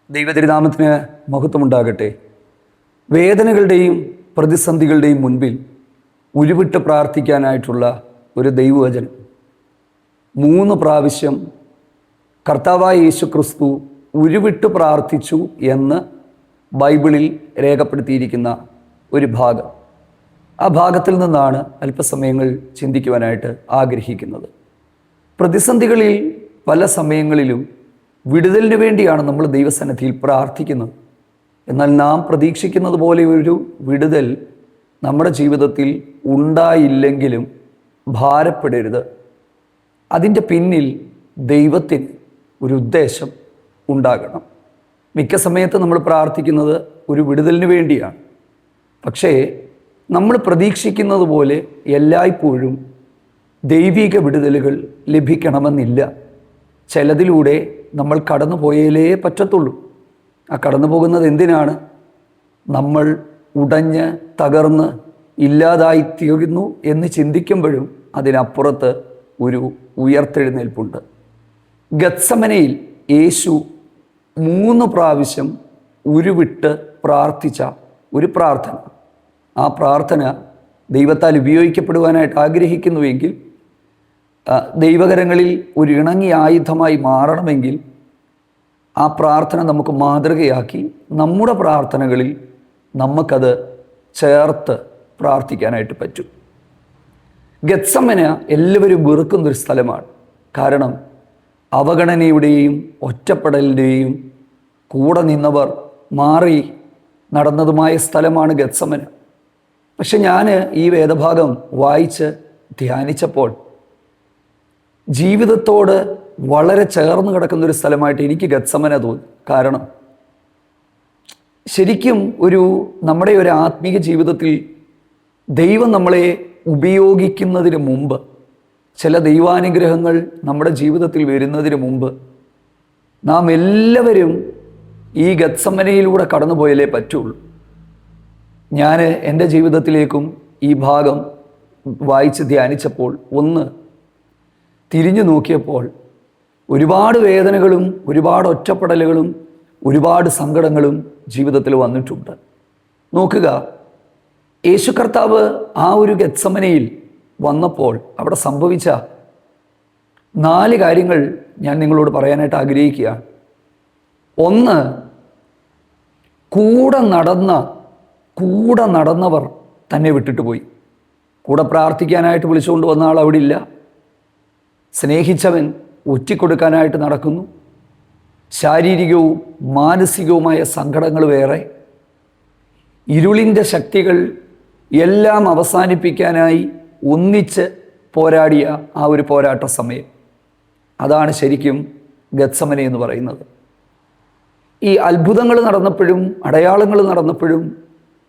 ദൈവതിരുനാമത്തിന് മഹത്വമുണ്ടാകട്ടെ. വേദനകളുടെയും പ്രതിസന്ധികളുടെയും മുൻപിൽ ഉരുവിട്ട് പ്രാർത്ഥിക്കാനായിട്ടുള്ള ഒരു ദൈവവചനം 3 പ്രാവശ്യം കർത്താവായ യേശു ക്രിസ്തു ഉരുവിട്ട് പ്രാർത്ഥിച്ചു എന്ന് ബൈബിളിൽ രേഖപ്പെടുത്തിയിരിക്കുന്ന ഒരു ഭാഗം. ആ ഭാഗത്തിൽ നിന്നാണ് അല്പസമയങ്ങൾ ചിന്തിക്കുവാനായിട്ട് ആഗ്രഹിക്കുന്നത്. പ്രതിസന്ധികളിൽ പല സമയങ്ങളിലും വിടുതലിന് വേണ്ടിയാണ് നമ്മൾ ദൈവസന്നിധിയിൽ പ്രാർത്ഥിക്കുന്നത്. എന്നാൽ നാം പ്രതീക്ഷിക്കുന്നത് പോലെ ഒരു വിടുതൽ നമ്മുടെ ജീവിതത്തിൽ ഉണ്ടായില്ലെങ്കിലും ഭാരപ്പെടരുത്. അതിൻ്റെ പിന്നിൽ ദൈവത്തിന് ഒരു ഉദ്ദേശം ഉണ്ടാകണം. മിക്ക സമയത്ത് നമ്മൾ പ്രാർത്ഥിക്കുന്നത് ഒരു വിടുതലിന് വേണ്ടിയാണ്. പക്ഷേ നമ്മൾ പ്രതീക്ഷിക്കുന്നത് പോലെ എല്ലായ്പ്പോഴും ദൈവിക വിടുതലുകൾ ലഭിക്കണമെന്നില്ല. ചിലതിലൂടെ നമ്മൾ കടന്നു പോയാലേ പറ്റത്തുള്ളൂ. ആ കടന്നു പോകുന്നത് എന്തിനാണ്? നമ്മൾ ഉടഞ്ഞ് തകർന്ന് ഇല്ലാതായിത്തീരുന്നു എന്ന് ചിന്തിക്കുമ്പോഴും അതിനപ്പുറത്ത് ഒരു ഉയർത്തെഴുന്നേൽപ്പുണ്ട്. ഗത്സമനയിൽ യേശു 3 പ്രാവശ്യം ഉരുവിട്ട് പ്രാർത്ഥിച്ച ഒരു പ്രാർത്ഥന. ആ പ്രാർത്ഥന ദൈവത്താൽ ഉപയോഗിക്കപ്പെടുവാനായിട്ട് ആഗ്രഹിക്കുന്നുവെങ്കിൽ, ദൈവകരങ്ങളിൽ ഒരു ഇണങ്ങിയ ആയുധമായി മാറണമെങ്കിൽ ആ പ്രാർത്ഥന നമുക്ക് മാതൃകയാക്കി നമ്മുടെ പ്രാർത്ഥനകളിൽ നമുക്കത് ചേർത്ത് പ്രാർത്ഥിക്കാനായിട്ട് പറ്റും. ഗത്സമന എല്ലാവരും വെറുക്കുന്നൊരു സ്ഥലമാണ്. കാരണം അവഗണനയുടെയും ഒറ്റപ്പെടലിൻ്റെയും കൂടെ നിന്നവർ മാറി നടന്നതുമായ സ്ഥലമാണ് ഗത്സമന. പക്ഷെ ഞാൻ ഈ വേദഭാഗം വായിച്ച് ധ്യാനിച്ചപ്പോൾ ജീവിതത്തോട് വളരെ ചേർന്ന് കിടക്കുന്നൊരു സ്ഥലമായിട്ട് എനിക്ക് ഗത്സമന തോന്നി. കാരണം ശരിക്കും നമ്മുടെ ഒരു ആത്മീയ ജീവിതത്തിൽ ദൈവം നമ്മളെ ഉപയോഗിക്കുന്നതിന് മുമ്പ്, ചില ദൈവാനുഗ്രഹങ്ങൾ നമ്മുടെ ജീവിതത്തിൽ വരുന്നതിന് മുമ്പ് നാം എല്ലാവരും ഈ ഗത്സമനയിലൂടെ കടന്നു പോയാലേ പറ്റുള്ളൂ. ഞാൻ എൻ്റെ ജീവിതത്തിലേക്കും ഈ ഭാഗം വായിച്ച് ധ്യാനിച്ചപ്പോൾ ഒന്ന് തിരിഞ്ഞു നോക്കിയപ്പോൾ ഒരുപാട് വേദനകളും ഒരുപാട് ഒറ്റപ്പെടലുകളും ഒരുപാട് സങ്കടങ്ങളും ജീവിതത്തിൽ വന്നിട്ടുണ്ട്. നോക്കുക, യേശു കർത്താവ് ആ ഒരു ഗത്സമനയിൽ വന്നപ്പോൾ അവിടെ സംഭവിച്ച 4 കാര്യങ്ങൾ ഞാൻ നിങ്ങളോട് പറയാനായിട്ട് ആഗ്രഹിക്കുകയാണ്. ഒന്ന്, കൂടെ നടന്നവർ തന്നെ വിട്ടിട്ട് പോയി. കൂടെ പ്രാർത്ഥിക്കാനായിട്ട് വിളിച്ചുകൊണ്ട് വന്ന ആൾ അവിടെ ഇല്ല. സ്നേഹിച്ചവൻ ഒറ്റിക്കൊടുക്കാനായിട്ട് നടക്കുന്നു. ശാരീരികവും മാനസികവുമായ സങ്കടങ്ങൾ വേറെ. ഇരുളിൻ്റെ ശക്തികൾ എല്ലാം അവസാനിപ്പിക്കാനായി ഒന്നിച്ച് പോരാടിയ ആ ഒരു പോരാട്ട സമയം, അതാണ് ശരിക്കും ഗത്സമന എന്ന് പറയുന്നത്. ഈ അത്ഭുതങ്ങൾ നടന്നപ്പോഴും അടയാളങ്ങൾ നടന്നപ്പോഴും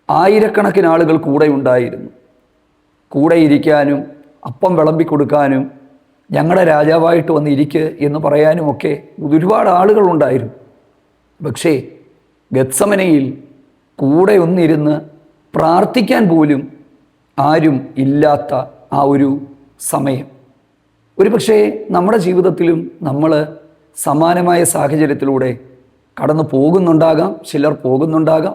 ആയിരക്കണക്കിന് ആളുകൾ കൂടെ ഉണ്ടായിരുന്നു. കൂടെ ഇരിക്കാനും അപ്പം വിളമ്പിക്കൊടുക്കാനും ഞങ്ങളുടെ രാജാവായിട്ട് വന്നിരിക്കുക എന്ന് പറയാനുമൊക്കെ ഒരുപാട് ആളുകളുണ്ടായിരുന്നു. പക്ഷേ ഗത്സമനയിൽ കൂടെ ഒന്നിരുന്ന് പ്രാർത്ഥിക്കാൻ പോലും ആരും ഇല്ലാത്ത ആ ഒരു സമയം. പക്ഷേ നമ്മുടെ ജീവിതത്തിലും നമ്മൾ സമാനമായ സാഹചര്യത്തിലൂടെ കടന്നു പോകുന്നുണ്ടാകാം. ചിലർ പോകുന്നുണ്ടാകാം,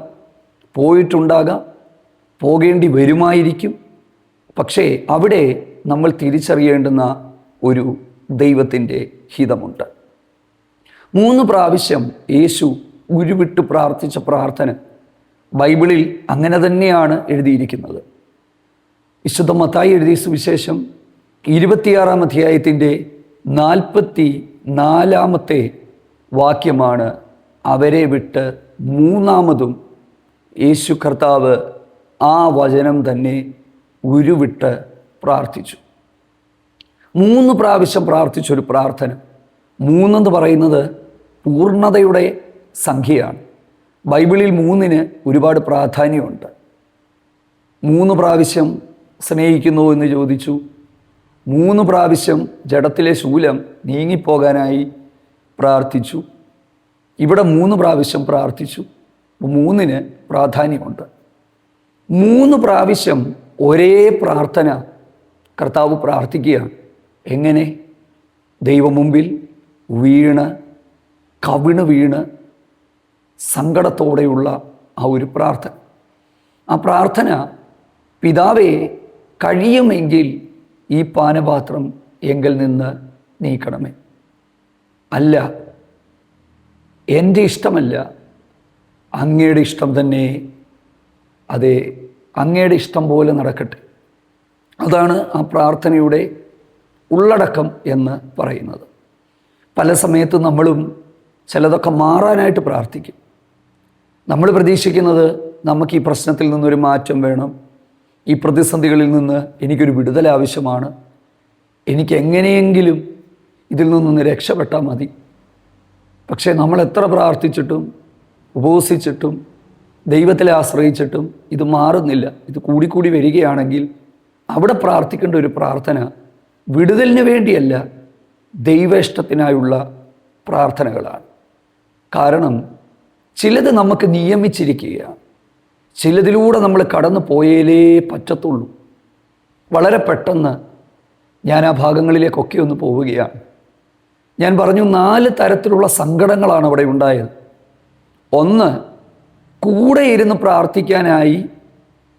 പോയിട്ടുണ്ടാകാം, പോകേണ്ടി വരുമായിരിക്കും. പക്ഷേ അവിടെ നമ്മൾ തിരിച്ചറിയേണ്ടുന്ന ഒരു ദൈവത്തിൻ്റെ ഹിതമുണ്ട്. 3 പ്രാവശ്യം യേശു ഉരുവിട്ട് പ്രാർത്ഥിച്ച പ്രാർത്ഥന ബൈബിളിൽ അങ്ങനെ തന്നെയാണ് എഴുതിയിരിക്കുന്നത്. വിശുദ്ധ മത്തായി എഴുതിയ സുവിശേഷം 26-ാം അധ്യായത്തിൻ്റെ 44-ാമത്തെ വാക്യമാണ് അവരെ വിട്ട് 3ാമതും യേശു കർത്താവ് ആ വചനം തന്നെ ഉരുവിട്ട് പ്രാർത്ഥിച്ചു. 3 പ്രാവശ്യം പ്രാർത്ഥിച്ചൊരു പ്രാർത്ഥന. 3 എന്ന് പറയുന്നത് പൂർണ്ണതയുടെ സംഖ്യയാണ്. ബൈബിളിൽ 3-ന് ഒരുപാട് പ്രാധാന്യമുണ്ട്. 3 പ്രാവശ്യം സ്നേഹിക്കുന്നു എന്ന് ചോദിച്ചു. 3 പ്രാവശ്യം ജഡത്തിലെ ശൂലം നീങ്ങിപ്പോകാനായി പ്രാർത്ഥിച്ചു. ഇവിടെ 3 പ്രാവശ്യം പ്രാർത്ഥിച്ചു. 3-ന് പ്രാധാന്യമുണ്ട്. 3 പ്രാവശ്യം ഒരേ പ്രാർത്ഥന കർത്താവ് പ്രാർത്ഥിക്കുകയാണ്. എങ്ങനെ? ദൈവമുമ്പിൽ കവിണ് വീണ് സങ്കടത്തോടെയുള്ള ആ ഒരു പ്രാർത്ഥന. ആ പ്രാർത്ഥന, പിതാവേ, കഴിയുമെങ്കിൽ ഈ പാനപാത്രം എങ്കിൽ നിന്ന് നീക്കണമേ. അല്ല, എൻ്റെ ഇഷ്ടമല്ല, അങ്ങയുടെ ഇഷ്ടം തന്നെ, അതെ, അങ്ങയുടെ ഇഷ്ടം പോലെ നടക്കട്ടെ. അതാണ് ആ പ്രാർത്ഥനയുടെ ഉള്ളടക്കം എന്ന് പറയുന്നത്. പല സമയത്ത് നമ്മളും ചിലതൊക്കെ മാറാനായിട്ട് പ്രാർത്ഥിക്കും. നമ്മൾ പ്രതീക്ഷിക്കുന്നത് നമുക്ക് ഈ പ്രശ്നത്തിൽ നിന്നൊരു മാറ്റം വേണം, ഈ പ്രതിസന്ധികളിൽ നിന്ന് എനിക്കൊരു വിടുതൽ ആവശ്യമാണ്, എനിക്ക് എങ്ങനെയെങ്കിലും ഇതിൽ നിന്നൊന്ന് രക്ഷപ്പെട്ടാൽ മതി. പക്ഷേ നമ്മൾ എത്ര പ്രാർത്ഥിച്ചിട്ടും ഉപവസിച്ചിട്ടും ദൈവത്തിലെ ആശ്രയിച്ചിട്ടും ഇത് മാറുന്നില്ല. ഇത് കൂടിക്കൂടി വരികയാണെങ്കിൽ അവിടെ പ്രാർത്ഥിക്കേണ്ട ഒരു പ്രാർത്ഥന വിടുതലിന് വേണ്ടിയല്ല, ദൈവ ഇഷ്ടത്തിനായുള്ള പ്രാർത്ഥനകളാണ്. കാരണം ചിലത് നമുക്ക് നിയമിച്ചിരിക്കുകയാണ്, ചിലതിലൂടെ നമ്മൾ കടന്നു പോയാലേ പറ്റത്തുള്ളൂ. വളരെ പെട്ടെന്ന് ഞാൻ ആ ഭാഗങ്ങളിലേക്കൊക്കെ ഒന്ന് പോവുകയാണ്. ഞാൻ പറഞ്ഞു, 4 തരത്തിലുള്ള സങ്കടങ്ങളാണ് അവിടെ ഉണ്ടായത്. ഒന്ന്, കൂടെ ഇരുന്ന് പ്രാർത്ഥിക്കാനായി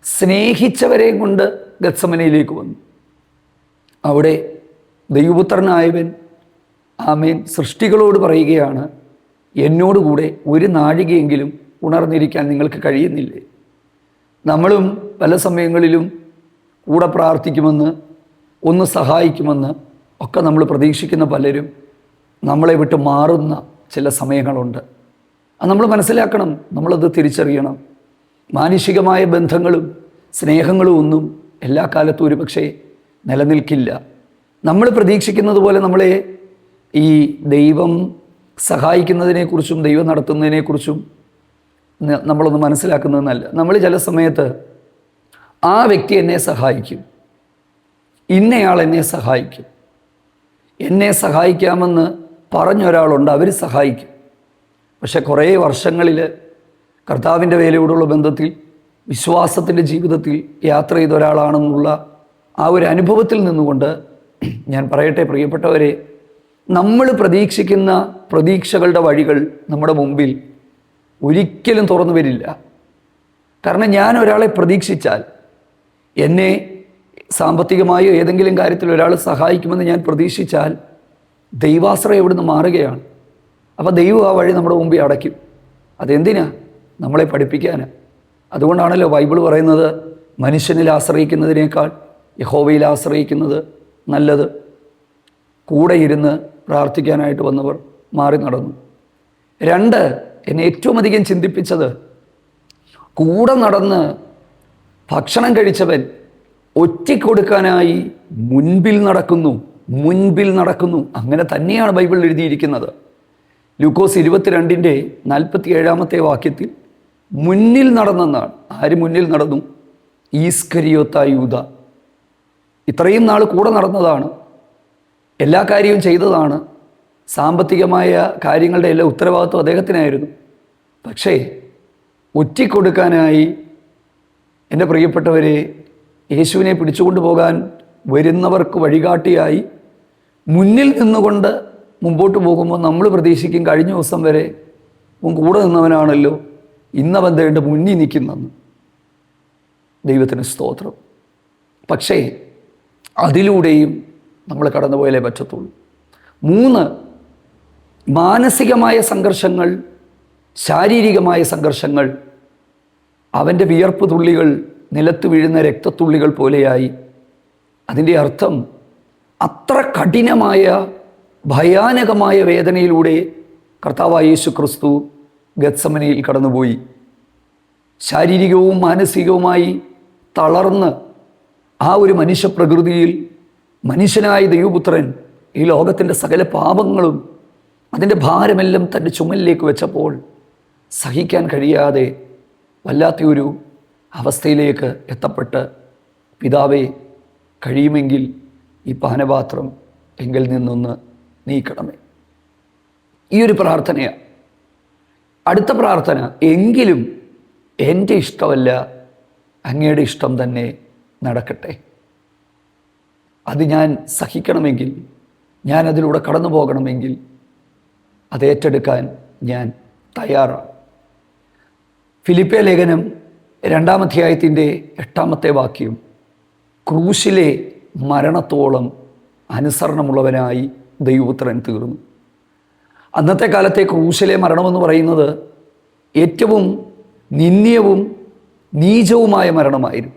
സ്നേഹിച്ചവരെയും കൊണ്ട് ഗത്സമനയിലേക്ക് വന്നു. അവിടെ ദൈവപുത്രനായവൻ, ആമേൻ, സൃഷ്ടികളോട് പറയുകയാണ്, എന്നോടുകൂടെ ഒരു നാഴികയെങ്കിലും ഉണർന്നിരിക്കാൻ നിങ്ങൾക്ക് കഴിയുന്നില്ലേ? നമ്മളും പല സമയങ്ങളിലും കൂടെ പ്രാർത്ഥിക്കുമെന്ന്, ഒന്ന് സഹായിക്കുമെന്ന് ഒക്കെ നമ്മൾ പ്രതീക്ഷിക്കുന്ന പലരും നമ്മളെ വിട്ട് മാറുന്ന ചില സമയങ്ങളുണ്ട്. അത് നമ്മൾ മനസ്സിലാക്കണം, നമ്മളത് തിരിച്ചറിയണം. മാനുഷികമായ ബന്ധങ്ങളും സ്നേഹങ്ങളും ഒന്നും എല്ലാ കാലത്തും ഒരു പക്ഷേ നിലനിൽക്കില്ല. നമ്മൾ പ്രതീക്ഷിക്കുന്നത് പോലെ നമ്മളെ ഈ ദൈവം സഹായിക്കുന്നതിനെക്കുറിച്ചും ദൈവം നടത്തുന്നതിനെക്കുറിച്ചും നമ്മളൊന്ന് മനസ്സിലാക്കുന്നതെന്നല്ല. നമ്മൾ ചില സമയത്ത് ആ വ്യക്തി എന്നെ സഹായിക്കും, ഇന്നയാൾ എന്നെ സഹായിക്കും, എന്നെ സഹായിക്കാമെന്ന് പറഞ്ഞൊരാളുണ്ട്, അവർ സഹായിക്കും. പക്ഷെ കുറേ വർഷങ്ങളിൽ കർത്താവിൻ്റെ വേലയോടുള്ള ബന്ധത്തിൽ, വിശ്വാസത്തിൻ്റെ ജീവിതത്തിൽ യാത്ര ചെയ്ത ഒരാളാണെന്നുള്ള ആ ഒരു അനുഭവത്തിൽ നിന്നുകൊണ്ട് ഞാൻ പറയട്ടെ, പ്രിയപ്പെട്ടവരെ, നമ്മൾ പ്രതീക്ഷിക്കുന്ന പ്രതീക്ഷകളുടെ വഴികൾ നമ്മുടെ മുമ്പിൽ ഒരിക്കലും തുറന്നു വരില്ല. കാരണം ഞാൻ ഒരാളെ പ്രതീക്ഷിച്ചാൽ, എന്നെ സാമ്പത്തികമായോ ഏതെങ്കിലും കാര്യത്തിൽ ഒരാൾ സഹായിക്കുമെന്ന് ഞാൻ പ്രതീക്ഷിച്ചാൽ ദൈവാശ്രയം ഇവിടുന്ന് മാറുകയാണ്. അപ്പോൾ ദൈവം ആ വഴി നമ്മുടെ മുമ്പിൽ അടയ്ക്കും. അതെന്തിനാ? നമ്മളെ പഠിപ്പിക്കാനാണ്. അതുകൊണ്ടാണല്ലോ ബൈബിൾ പറയുന്നത്, മനുഷ്യനിൽ ആശ്രയിക്കുന്നതിനേക്കാൾ യഹോവയിൽ ആശ്രയിക്കുന്നത് നല്ലത്. കൂടെ ഇരുന്ന് പ്രാർത്ഥിക്കാനായിട്ട് വന്നവർ മാറി നടന്നു. 2, എന്നെ ഏറ്റവും അധികം ചിന്തിപ്പിച്ചത്, കൂടെ നടന്ന് ഭക്ഷണം കഴിച്ചവൻ ഒറ്റിക്കൊടുക്കാനായി മുൻപിൽ നടക്കുന്നു. അങ്ങനെ തന്നെയാണ് ബൈബിളിൽ എഴുതിയിരിക്കുന്നത്. ലൂക്കോസ് 22:47 വാക്യത്തിൽ മുന്നിൽ നടന്നെന്നാണ്. ആര് മുന്നിൽ നടന്നു? ഈസ്കരിയോത്തായ യൂദ. ഇത്രയും നാൾ കൂടെ നടന്നതാണ്, എല്ലാ കാര്യവും ചെയ്തതാണ്, സാമ്പത്തികമായ കാര്യങ്ങളുടെ എല്ലാ ഉത്തരവാദിത്വം അദ്ദേഹത്തിനായിരുന്നു. പക്ഷേ ഒറ്റിക്കൊടുക്കാനായി, എൻ്റെ പ്രിയപ്പെട്ടവരെ, യേശുവിനെ പിടിച്ചുകൊണ്ടു പോകാൻ വരുന്നവർക്ക് വഴികാട്ടിയായി മുന്നിൽ നിന്നുകൊണ്ട് മുമ്പോട്ട് പോകുമ്പോൾ നമ്മൾ പ്രതീക്ഷിക്കും, കഴിഞ്ഞ ദിവസം വരെ കൂടെ നിന്നവനാണല്ലോ, ഇന്നവൻ വേണ്ട മുന്നിൽ നിൽക്കുന്നെന്ന്. ദൈവത്തിന് സ്തോത്രം. പക്ഷേ അതിലൂടെയും നമ്മൾ കടന്നുപോയാലേ പറ്റത്തുള്ളൂ. 3, മാനസികമായ സംഘർഷങ്ങൾ, ശാരീരികമായ സംഘർഷങ്ങൾ. അവൻ്റെ വിയർപ്പ് തുള്ളികൾ നിലത്ത് വീഴുന്ന രക്തത്തുള്ളികൾ പോലെയായി. അതിൻ്റെ അർത്ഥം അത്ര കഠിനമായ ഭയാനകമായ വേദനയിലൂടെ കർത്താവായ യേശു ക്രിസ്തു ഗത്സമനയിൽ കടന്നുപോയി. ശാരീരികവും മാനസികവുമായി തളർന്ന് ആ ഒരു മനുഷ്യപ്രകൃതിയിൽ മനുഷ്യനായ ദൈവപുത്രൻ ഈ ലോകത്തിൻ്റെ സകല പാപങ്ങളും അതിൻ്റെ ഭാരമെല്ലാം തൻ്റെ ചുമലിലേക്ക് വെച്ചപ്പോൾ സഹിക്കാൻ കഴിയാതെ വല്ലാത്തൊരു അവസ്ഥയിലേക്ക് എത്തപ്പെട്ട്, പിതാവേ, കഴിയുമെങ്കിൽ ഈ പാനപാത്രം എങ്കിൽ നിന്നൊന്ന് നീക്കണമേ. ഈ ഒരു പ്രാർത്ഥനയാണ്. അടുത്ത പ്രാർത്ഥന, എങ്കിലും എൻ്റെ ഇഷ്ടമല്ല, അങ്ങയുടെ ഇഷ്ടം തന്നെ നടക്കട്ടെ. അത് ഞാൻ സഹിക്കണമെങ്കിൽ, ഞാൻ അതിലൂടെ കടന്നു പോകണമെങ്കിൽ അത് ഏറ്റെടുക്കാൻ ഞാൻ തയ്യാറാണ്. ഫിലിപ്പിയ ലേഖനം 2-ാം അധ്യായത്തിൻ്റെ 8-ാമത്തെ വാക്യം, ക്രൂശിലെ മരണത്തോളം അനുസരണമുള്ളവനായി ദൈവപുത്രൻ തീർന്നു. അന്നത്തെ കാലത്തെ ക്രൂശിലെ മരണമെന്ന് പറയുന്നത് ഏറ്റവും നിന്ദ്യവും നീചവുമായ മരണമായിരുന്നു.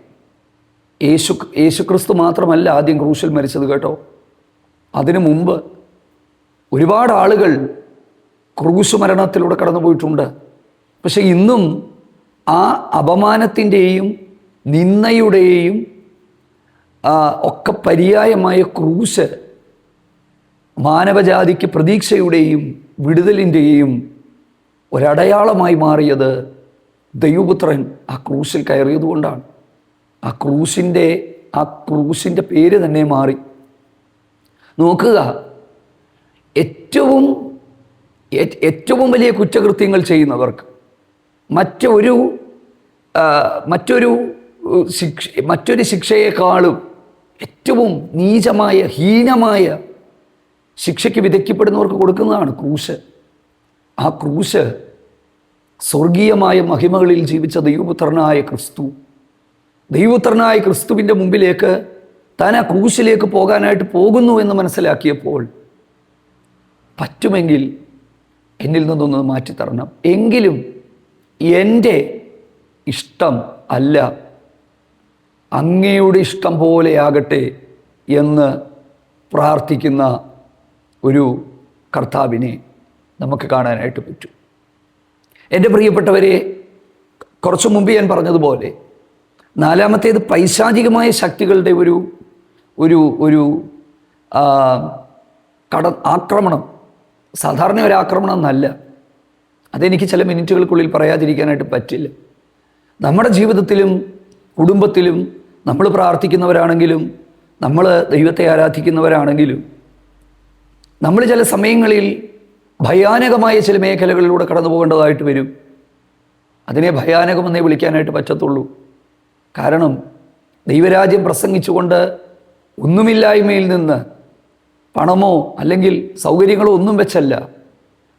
യേശുക്രിസ്തു മാത്രമല്ല ആദ്യം ക്രൂശിൽ മരിച്ചത് കേട്ടോ. അതിനു മുമ്പ് ഒരുപാട് ആളുകൾ ക്രൂശ് മരണത്തിലൂടെ കടന്നു പോയിട്ടുണ്ട്. പക്ഷെ ഇന്നും ആ അപമാനത്തിൻ്റെയും നിന്ദയുടെയും ഒക്കെ പര്യായമായ ക്രൂശ് മാനവജാതിക്ക് പ്രതീക്ഷയുടെയും വിടുതലിൻ്റെയും ഒരടയാളമായി മാറിയത് ദൈവപുത്രൻ ആ ക്രൂശിൽ കയറിയതുകൊണ്ടാണ്. ആ ക്രൂശിൻ്റെ പേര് തന്നെ മാറി. നോക്കുക, ഏറ്റവും വലിയ കുറ്റകൃത്യങ്ങൾ ചെയ്യുന്നവർക്ക് മറ്റൊരു ശിക്ഷയെക്കാളും ഏറ്റവും നീചമായ ഹീനമായ ശിക്ഷയ്ക്ക് വിധിക്കപ്പെടുന്നവർക്ക് കൊടുക്കുന്നതാണ് ക്രൂശ്. ആ ക്രൂശ് സ്വർഗീയമായ മഹിമകളിൽ ജീവിച്ച ദൈവപുത്രനായ ക്രിസ്തുവിൻ്റെ മുമ്പിലേക്ക് താൻ ആ ക്രൂശിലേക്ക് പോകാനായിട്ട് പോകുന്നു എന്ന് മനസ്സിലാക്കിയപ്പോൾ, പറ്റുമെങ്കിൽ എന്നിൽ നിന്നൊന്ന് മാറ്റിത്തരണം, എങ്കിലും എൻ്റെ ഇഷ്ടം അല്ല അങ്ങയുടെ ഇഷ്ടം പോലെയാകട്ടെ എന്ന് പ്രാർത്ഥിക്കുന്ന ഒരു കർത്താവിനെ നമുക്ക് കാണാനായിട്ട് പറ്റും. എൻ്റെ പ്രിയപ്പെട്ടവരെ, കുറച്ചു മുമ്പ് ഞാൻ പറഞ്ഞതുപോലെ 4-മത്തേത് പൈശാചികമായ ശക്തികളുടെ ഒരു ആക്രമണം. സാധാരണ ഒരു ആക്രമണം എന്നല്ല. അതെനിക്ക് ചില മിനിറ്റുകൾക്കുള്ളിൽ പറയാതിരിക്കാനായിട്ട് പറ്റില്ല. നമ്മുടെ ജീവിതത്തിലും കുടുംബത്തിലും നമ്മൾ പ്രാർത്ഥിക്കുന്നവരാണെങ്കിലും നമ്മൾ ദൈവത്തെ ആരാധിക്കുന്നവരാണെങ്കിലും നമ്മൾ ചില സമയങ്ങളിൽ ഭയാനകമായ ചില മേഖലകളിലൂടെ കടന്നു പോകേണ്ടതായിട്ട് വരും. അതിനെ ഭയാനകമെന്നേ വിളിക്കാനായിട്ട് പറ്റത്തുള്ളൂ. കാരണം ദൈവരാജ്യം പ്രസംഗിച്ചുകൊണ്ട് ഒന്നുമില്ലായ്മയിൽ നിന്ന് പണമോ അല്ലെങ്കിൽ സൗകര്യങ്ങളോ ഒന്നും വെച്ചല്ല,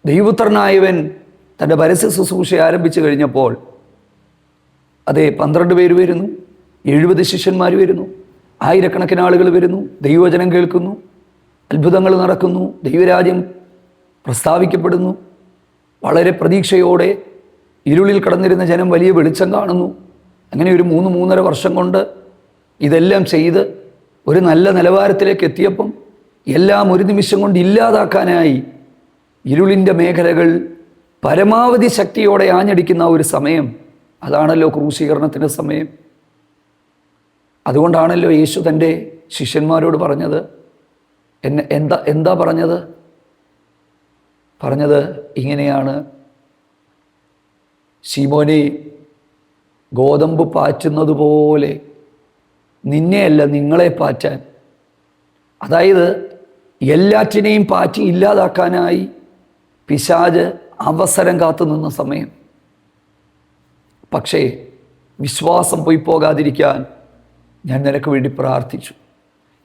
ദൈവപുത്രനായവൻ തൻ്റെ പരസ്യ ശുശ്രൂഷ ആരംഭിച്ചു കഴിഞ്ഞപ്പോൾ 12 പേര് വരുന്നു, 70 ശിഷ്യന്മാർ വരുന്നു, ആയിരക്കണക്കിന് ആളുകൾ വരുന്നു, ദൈവവചനം കേൾക്കുന്നു, അത്ഭുതങ്ങൾ നടക്കുന്നു, ദൈവരാജ്യം പ്രസ്താവിക്കപ്പെടുന്നു. വളരെ പ്രതീക്ഷയോടെ ഇരുളിൽ കടന്നിരുന്ന ജനം വലിയ വെളിച്ചം കാണുന്നു. അങ്ങനെ ഒരു 3-3.5 വർഷം കൊണ്ട് ഇതെല്ലാം ചെയ്ത് ഒരു നല്ല നിലവാരത്തിലേക്ക് എത്തിയപ്പം എല്ലാം ഒരു നിമിഷം കൊണ്ട് ഇല്ലാതാക്കാനായി ഇരുളിൻ്റെ മേഖലകൾ പരമാവധി ശക്തിയോടെ ആഞ്ഞടിക്കുന്ന ഒരു സമയം, അതാണല്ലോ ക്രൂശീകരണത്തിൻ്റെ സമയം. അതുകൊണ്ടാണല്ലോ യേശു തൻ്റെ ശിഷ്യന്മാരോട് പറഞ്ഞത്, എന്താ പറഞ്ഞത് ഇങ്ങനെയാണ്: ശീമോനെ, ഗോതമ്പ് പാറ്റുന്നത് പോലെ നിന്നെയല്ല നിങ്ങളെ പാറ്റാൻ. അതായത് എല്ലാറ്റിനെയും പാറ്റി ഇല്ലാതാക്കാനായി പിശാച് അവസരം കാത്തു നിന്ന സമയം. പക്ഷേ വിശ്വാസം പോയി പോകാതിരിക്കാൻ ഞാൻ നിനക്ക് വേണ്ടി പ്രാർത്ഥിച്ചു.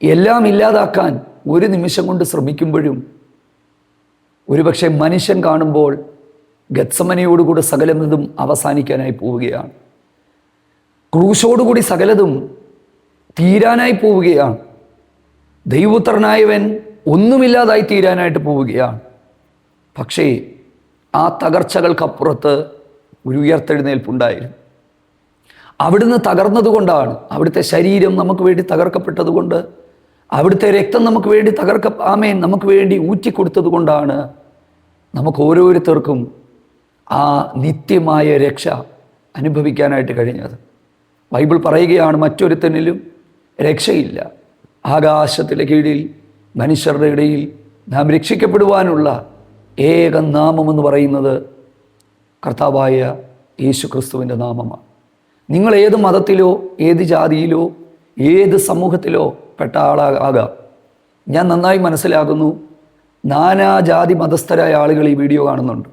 എല്ലാം ഇല്ലാതാക്കാൻ ഒരു നിമിഷം കൊണ്ട് ശ്രമിക്കുമ്പോഴും ഒരുപക്ഷെ മനുഷ്യൻ കാണുമ്പോൾ ഗത്സമനയോടുകൂടി സകലതും അവസാനിക്കാനായി പോവുകയാണ്. ക്രൂശോടുകൂടി സകലതും തീരാനായി പോവുകയാണ്. ദൈവപുത്രനായവൻ ഒന്നുമില്ലാതായി തീരാനായിട്ട് പോവുകയാണ്. പക്ഷേ ആ തകർച്ചകൾക്കപ്പുറത്ത് ഒരു ഉയർത്തെഴുന്നേൽപ്പുണ്ടായിരുന്നു. അവിടുന്ന് തകർന്നതുകൊണ്ടാണ്, അവിടുത്തെ ശരീരം നമുക്ക് വേണ്ടി തകർക്കപ്പെട്ടതുകൊണ്ട്, അവിടുത്തെ രക്തം നമുക്ക് വേണ്ടി നമുക്ക് വേണ്ടി ഊറ്റിക്കൊടുത്തത് കൊണ്ടാണ് നമുക്ക് ഓരോരുത്തർക്കും ആ നിത്യമായ രക്ഷ അനുഭവിക്കാനായിട്ട് കഴിഞ്ഞത്. ബൈബിൾ പറയുകയാണ്, മറ്റൊരുത്തനിലും രക്ഷയില്ല. ആകാശത്തിലെ കീഴിൽ മനുഷ്യരുടെ ഇടയിൽ നാം രക്ഷിക്കപ്പെടുവാനുള്ള ഏക നാമമെന്ന് പറയുന്നത് കർത്താവായ യേശു ക്രിസ്തുവിൻ്റെ നാമമാണ്. നിങ്ങൾ ഏത് മതത്തിലോ ഏത് ജാതിയിലോ ഏത് സമൂഹത്തിലോ പെട്ട ആളാകാം. ഞാൻ നന്നായി മനസ്സിലാക്കുന്നു, നാനാജാതി മതസ്ഥരായ ആളുകൾ ഈ വീഡിയോ കാണുന്നുണ്ട്.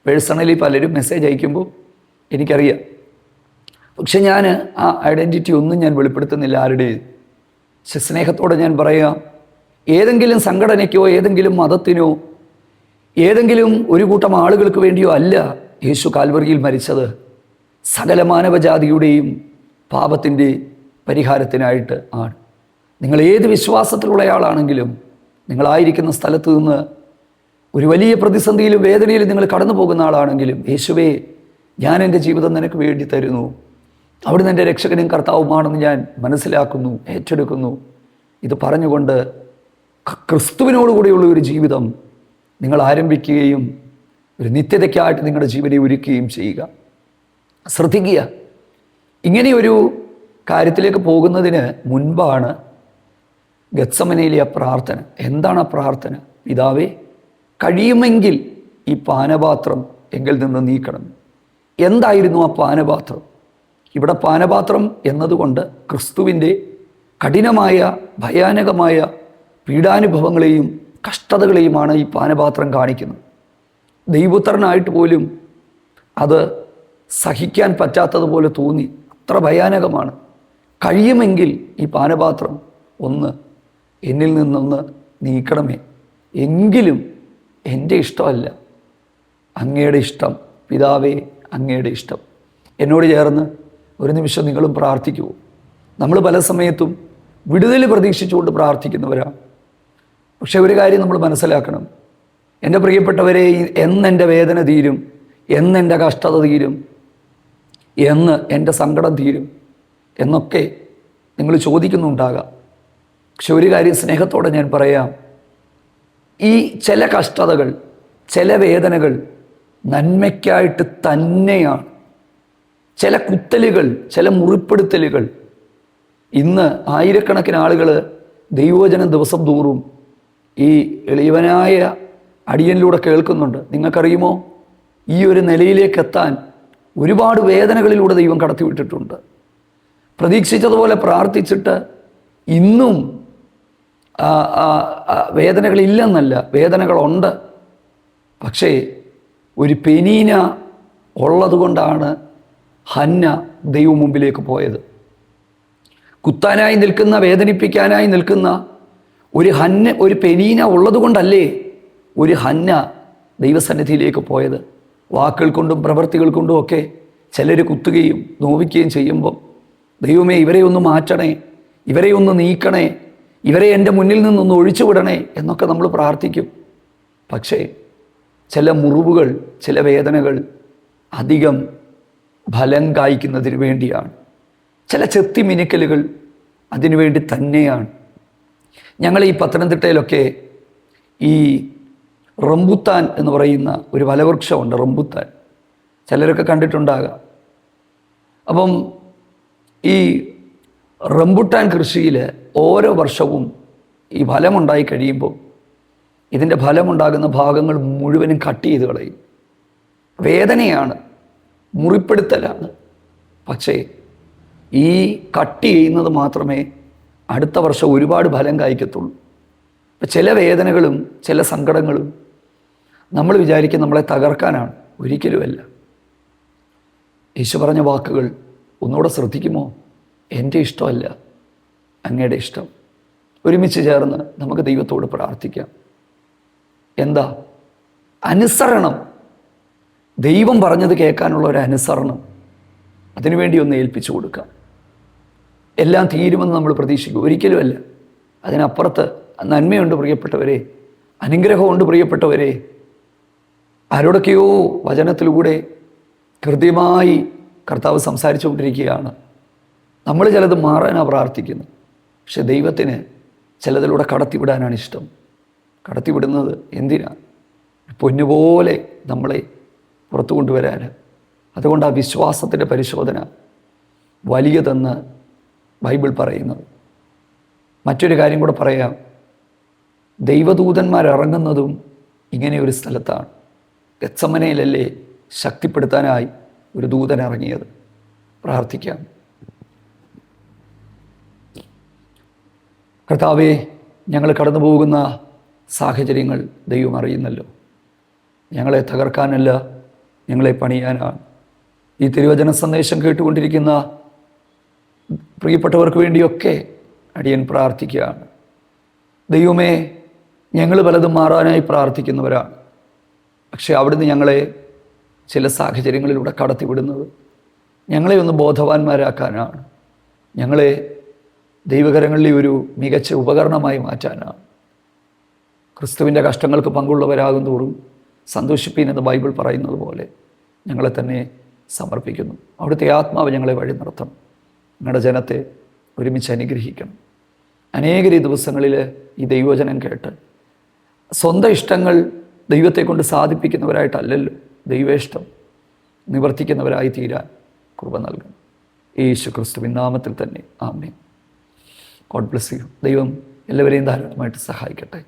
പേഴ്സണലി പലരും മെസ്സേജ് അയക്കുമ്പോൾ എനിക്കറിയാം. പക്ഷെ ഞാൻ ആ ഐഡൻറ്റിറ്റി ഒന്നും ഞാൻ വെളിപ്പെടുത്തുന്നില്ല ആരുടെയും. സ്നേഹത്തോടെ ഞാൻ പറയാം, ഏതെങ്കിലും സംഘടനയ്ക്കോ ഏതെങ്കിലും മതത്തിനോ ഏതെങ്കിലും ഒരു കൂട്ടം ആളുകൾക്ക് വേണ്ടിയോ അല്ല യേശു കാൽവറിയിൽ മരിച്ചത്. സകല മാനവജാതിയുടെയും പാപത്തിൻ്റെ പരിഹാരത്തിനായിട്ട് ആണ്. നിങ്ങൾ ഏത് വിശ്വാസത്തിലുള്ളയാളാണെങ്കിലും നിങ്ങളായിരിക്കുന്ന സ്ഥലത്ത് നിന്ന് ഒരു വലിയ പ്രതിസന്ധിയിലും വേദനയിലും നിങ്ങൾ കടന്നു പോകുന്ന ആളാണെങ്കിലും, യേശുവേ, ഞാൻ എൻ്റെ ജീവിതം നിനക്ക് വേണ്ടി തരുന്നു, അവിടുന്ന് എൻ്റെ രക്ഷകനും കർത്താവുമാണെന്ന് ഞാൻ മനസ്സിലാക്കുന്നു, ഏറ്റെടുക്കുന്നു, ഇത് പറഞ്ഞുകൊണ്ട് ക്രിസ്തുവിനോടുകൂടിയുള്ള ഒരു ജീവിതം നിങ്ങൾ ആരംഭിക്കുകയും ഒരു നിത്യതയ്ക്കായിട്ട് നിങ്ങളുടെ ജീവനെ ഒരുക്കുകയും ചെയ്യുക. ശ്രദ്ധിക്കുക, ഇങ്ങനെയൊരു കാര്യത്തിലേക്ക് പോകുന്നതിന് മുൻപാണ് ഗത്സമനയിലെ ആ പ്രാർത്ഥന. എന്താണ് ആ പ്രാർത്ഥന? പിതാവേ, കഴിയുമെങ്കിൽ ഈ പാനപാത്രം എങ്കിൽ നിന്ന് നീക്കണം. എന്തായിരുന്നു ആ പാനപാത്രം? ഇവിടെ പാനപാത്രം എന്നതുകൊണ്ട് ക്രിസ്തുവിൻ്റെ കഠിനമായ ഭയാനകമായ പീഡാനുഭവങ്ങളെയും കഷ്ടതകളെയുമാണ് ഈ പാനപാത്രം കാണിക്കുന്നത്. ദൈവപുത്രനായിട്ട് പോലും അത് സഹിക്കാൻ പറ്റാത്തതുപോലെ തോന്നി, അത്ര ഭയാനകമാണ്. കഴിയുമെങ്കിൽ ഈ പാനപാത്രം ഒന്ന് എന്നിൽ നിന്നൊന്ന് നീക്കണമേ, എങ്കിലും എൻ്റെ ഇഷ്ടമല്ല, അങ്ങയുടെ ഇഷ്ടം പിതാവേ, അങ്ങയുടെ ഇഷ്ടം. എന്നോട് ചേർന്ന് ഒരു നിമിഷം നിങ്ങളും പ്രാർത്ഥിക്കുമോ? നമ്മൾ പല സമയത്തും വിടുതൽ പ്രതീക്ഷിച്ചുകൊണ്ട് പ്രാർത്ഥിക്കുന്നവരാണ്. പക്ഷെ ഒരു കാര്യം നമ്മൾ മനസ്സിലാക്കണം, എൻ്റെ പ്രിയപ്പെട്ടവരെ, എന്നെൻ്റെ വേദന തീരും, എന്നെൻ്റെ കഷ്ടത തീരും, എന്ന് എൻ്റെ സങ്കടം തീരും എന്നൊക്കെ നിങ്ങൾ ചോദിക്കുന്നുണ്ടാകാം. പക്ഷെ ഒരു കാര്യം സ്നേഹത്തോടെ ഞാൻ പറയാം, ഈ ചില കഷ്ടതകൾ, ചില വേദനകൾ നന്മയ്ക്കായിട്ട് തന്നെയാണ്. ചില കുത്തലുകൾ, ചില മുറിപ്പെടുത്തലുകൾ ഇന്ന് ആയിരക്കണക്കിന് ആളുകൾ ദൈവവചനം ദിവസം തോറും ഈ എളിയവനായ അടിയനിലൂടെ കേൾക്കുന്നുണ്ട്. നിങ്ങൾക്കറിയുമോ, ഈ ഒരു നിലയിലേക്ക് എത്താൻ ഒരുപാട് വേദനകളിലൂടെ ദൈവം കടത്തിവിട്ടിട്ടുണ്ട്. പ്രതീക്ഷിച്ചതുപോലെ പ്രാർത്ഥിച്ചിട്ട് ഇന്നും വേദനകളില്ലെന്നല്ല, വേദനകളുണ്ട്. പക്ഷേ ഒരു പെനീന ഉള്ളതുകൊണ്ടാണ് ഹന്ന ദൈവം മുമ്പിലേക്ക് പോയത്. കുത്താനായി നിൽക്കുന്ന, വേദനിപ്പിക്കാനായി നിൽക്കുന്ന ഒരു പെനീന ഉള്ളതുകൊണ്ടല്ലേ ഒരു ഹന്ന ദൈവസന്നിധിയിലേക്ക് പോയത്. വാക്കുകൾ കൊണ്ടും പ്രവൃത്തികൾ കൊണ്ടും ഒക്കെ ചിലർ കുത്തുകയും നോവിക്കുകയും ചെയ്യുമ്പം, ദൈവമേ, ഇവരെ ഒന്ന് മാറ്റണേ, ഇവരെ ഒന്ന് നീക്കണേ, ഇവരെ എൻ്റെ മുന്നിൽ നിന്നൊന്ന് ഒഴിച്ചു വിടണേ എന്നൊക്കെ നമ്മൾ പ്രാർത്ഥിക്കും. പക്ഷേ ചില മുറിവുകൾ, ചില വേദനകൾ അധികം ഫലം കായ്ക്കുന്നതിന് വേണ്ടിയാണ്. ചില ചെത്തി മിനുക്കലുകൾ അതിനുവേണ്ടി തന്നെയാണ്. ഞങ്ങൾ ഈ പത്തനംതിട്ടയിലൊക്കെ ഈ റംബുത്താൻ എന്ന് പറയുന്ന ഒരു ഫലവൃക്ഷമുണ്ട്, റംബുത്താൻ. ചിലരൊക്കെ കണ്ടിട്ടുണ്ടാകാം. അപ്പം ഈ റംബുട്ടാൻ കൃഷിയിൽ ഓരോ വർഷവും ഈ ഫലമുണ്ടായി കഴിയുമ്പോൾ ഇതിൻ്റെ ഫലമുണ്ടാകുന്ന ഭാഗങ്ങൾ മുഴുവനും കട്ട് ചെയ്ത് കളയും. വേദനയാണ്, മുറിപ്പെടുത്തലാണ്. പക്ഷേ ഈ കട്ട് ചെയ്യുന്നത് മാത്രമേ അടുത്ത വർഷം ഒരുപാട് ഫലം കായ്ക്കത്തുള്ളൂ. ഇപ്പം ചില വേദനകളും ചില സങ്കടങ്ങളും നമ്മൾ വിചാരിക്കും നമ്മളെ തകർക്കാനാണ്, ഒരിക്കലുമല്ല. യേശു പറഞ്ഞ വാക്കുകൾ ഒന്നുകൂടെ ശ്രദ്ധിക്കുമോ? എൻ്റെ ഇഷ്ടമല്ല, അങ്ങയുടെ ഇഷ്ടം. ഒരുമിച്ച് ചേർന്ന് നമുക്ക് ദൈവത്തോട് പ്രാർത്ഥിക്കാം. എന്താ? അനുസരണം. ദൈവം പറഞ്ഞത് കേൾക്കാനുള്ള ഒരു അനുസരണം, അതിനുവേണ്ടി ഒന്ന് ഏൽപ്പിച്ചു കൊടുക്കാം. എല്ലാം തീരുമെന്ന് നമ്മൾ പ്രതീക്ഷിക്കും, ഒരിക്കലുമല്ല. അതിനപ്പുറത്ത് നന്മയുണ്ട് പ്രിയപ്പെട്ടവരെ, അനുഗ്രഹമുണ്ട് പ്രിയപ്പെട്ടവരെ. ആരോടൊക്കെയോ വചനത്തിലൂടെ കൃത്യമായി കർത്താവ് സംസാരിച്ചു കൊണ്ടിരിക്കുകയാണ്. നമ്മൾ ചിലത് മാറാനാണ് പ്രാർത്ഥിക്കുന്നത്, പക്ഷെ ദൈവത്തിന് ചിലതിലൂടെ കടത്തിവിടാനാണ് ഇഷ്ടം. കടത്തിവിടുന്നത് എന്തിനാ? പൊന്നുപോലെ നമ്മളെ പുറത്തു കൊണ്ടുവരാൻ. അതുകൊണ്ട് ആ വിശ്വാസത്തിൻ്റെ പരിശോധന വലിയതെന്ന് ബൈബിൾ പറയുന്നത്. മറ്റൊരു കാര്യം കൂടെ പറയാം, ദൈവദൂതന്മാരിറങ്ങുന്നതും ഇങ്ങനെ ഒരു സ്ഥലത്താണ്. ഗത്സമനയിലല്ലേ ശക്തിപ്പെടുത്താനായി ഒരു ദൂതൻ ഇറങ്ങിയത്. പ്രാർത്ഥിക്കാം. കർത്താവേ, ഞങ്ങൾ കടന്നു പോകുന്ന സാഹചര്യങ്ങൾ ദൈവം അറിയുന്നല്ലോ. ഞങ്ങളെ തകർക്കാനല്ല, ഞങ്ങളെ പണിയാനാണ്. ഈ തിരുവചന സന്ദേശം കേട്ടുകൊണ്ടിരിക്കുന്ന പ്രിയപ്പെട്ടവർക്ക് വേണ്ടിയൊക്കെ അടിയൻ പ്രാർത്ഥിക്കുകയാണ്. ദൈവമേ, ഞങ്ങൾ പലതും മാറാനായി പ്രാർത്ഥിക്കുന്നവരാണ്. പക്ഷേ അവിടുന്ന് ഞങ്ങളെ ചില സാഹചര്യങ്ങളിലൂടെ കടത്തിവിടുന്നത് ഞങ്ങളെ ഒന്ന് ബോധവാന്മാരാക്കാനാണ്, ഞങ്ങളെ ദൈവകരങ്ങളിലെ ഒരു മികച്ച ഉപകരണമായി മാറ്റാനാണ്. ക്രിസ്തുവിൻ്റെ കഷ്ടങ്ങൾക്ക് പങ്കുള്ളവരാകും തോറും സന്തോഷിപ്പീൻ എന്ന് ബൈബിൾ പറയുന്നത് പോലെ ഞങ്ങളെ തന്നെ സമർപ്പിക്കുന്നു. അവിടുത്തെ ആത്മാവ് ഞങ്ങളെ വഴി നടത്തണം. ഞങ്ങളുടെ ജനത്തെ ഒരുമിച്ച് അനുഗ്രഹിക്കണം. അനേകർ ഈ ദിവസങ്ങളിൽ ഈ ദൈവവചനം കേട്ട് സ്വന്തം ഇഷ്ടങ്ങൾ ദൈവത്തെ കൊണ്ട് സാധിപ്പിക്കുന്നവരായിട്ടല്ലല്ലോ, ദൈവേഷ്ടം നിവർത്തിക്കുന്നവരായി തീരാൻ കൃപ നൽകണം. യേശു ക്രിസ്തുവിൻ നാമത്തിൽ തന്നെ ആമേൻ. God bless you. ദൈവം എല്ലാവരെയും ധാരാളമായിട്ട് സഹായിക്കട്ടെ.